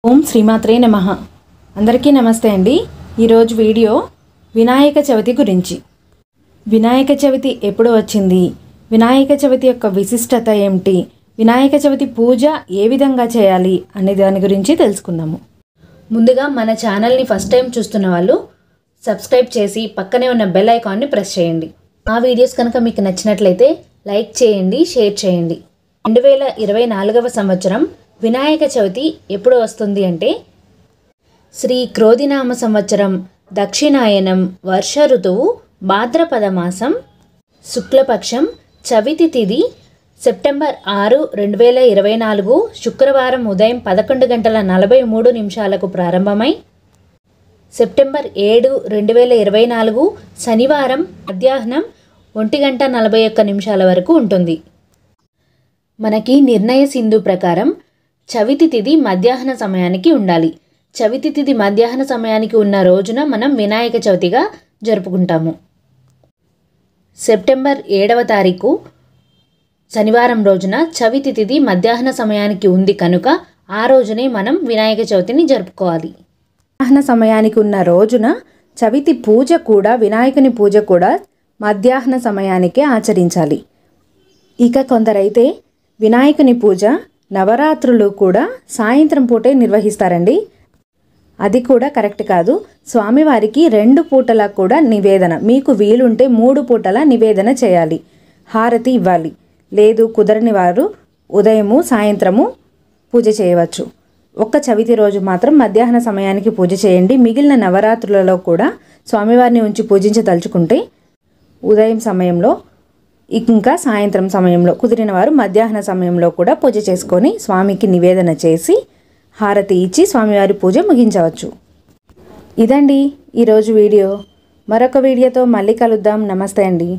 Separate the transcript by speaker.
Speaker 1: ఓం శ్రీమాత్రే నమః. అందరికీ నమస్తే అండి. ఈరోజు వీడియో వినాయక చవితి గురించి. వినాయక చవితి ఎప్పుడు వచ్చింది, వినాయక చవితి యొక్క విశిష్టత ఏమిటి, వినాయక చవితి పూజ ఏ విధంగా చేయాలి అనే దాని గురించి తెలుసుకుందాము. ముందుగా మన ఛానల్ని ఫస్ట్ టైం చూస్తున్న వాళ్ళు సబ్స్క్రైబ్ చేసి పక్కనే ఉన్న బెల్ ఐకాన్ని ప్రెస్ చేయండి. ఆ వీడియోస్ కనుక మీకు నచ్చినట్లయితే లైక్ చేయండి, షేర్ చేయండి. 2024వ సంవత్సరం వినాయక చవితి ఎప్పుడు వస్తుంది అంటే శ్రీ క్రోధినామ సంవత్సరం దక్షిణాయనం వర్ష ఋతువు భాద్రపద మాసం శుక్లపక్షం చవితి తిథి సెప్టెంబర్ 6, 2024 శుక్రవారం ఉదయం 11:43 ప్రారంభమై సెప్టెంబర్ 7, 2024 శనివారం మధ్యాహ్నం 1:41 వరకు ఉంటుంది. మనకి నిర్ణయ సింధు ప్రకారం చవితి తిథి మధ్యాహ్న సమయానికి ఉండాలి. చవితి తిథి మధ్యాహ్న సమయానికి ఉన్న రోజున మనం వినాయక చవితిగా జరుపుకుంటాము. సెప్టెంబర్ 7వ తారీఖు శనివారం రోజున చవితి తిథి మధ్యాహ్న సమయానికి ఉంది కనుక ఆ రోజునే మనం వినాయక చవితిని జరుపుకోవాలి. మధ్యాహ్న సమయానికి ఉన్న రోజున చవితి పూజ కూడా, వినాయకుని పూజ కూడా మధ్యాహ్న సమయానికే ఆచరించాలి. ఇక కొందరైతే వినాయకుని పూజ నవరాత్రులు కూడా సాయంత్రం పూటే నిర్వహిస్తారండి. అది కూడా కరెక్ట్ కాదు. స్వామివారికి 2 పూటల కూడా నివేదన, మీకు వీలుంటే 3 పూటల నివేదన చేయాలి, హారతి ఇవ్వాలి. లేదు కుదరని వారు ఉదయము సాయంత్రము పూజ చేయవచ్చు. ఒక్క చవితి రోజు మాత్రం మధ్యాహ్న సమయానికి పూజ చేయండి. మిగిలిన నవరాత్రులలో కూడా స్వామివారిని ఉంచి పూజించదలుచుకుంటే ఉదయం సమయంలో ఇంకా సాయంత్రం సమయంలో కుదిరిన వారు మధ్యాహ్న సమయంలో కూడా పూజ చేసుకొని స్వామికి నివేదన చేసి హారతి ఇచ్చి స్వామివారి పూజ ముగించవచ్చు. ఇదండి ఈరోజు వీడియో. మరొక వీడియోతో మళ్ళీ కలుద్దాం. నమస్తే అండి.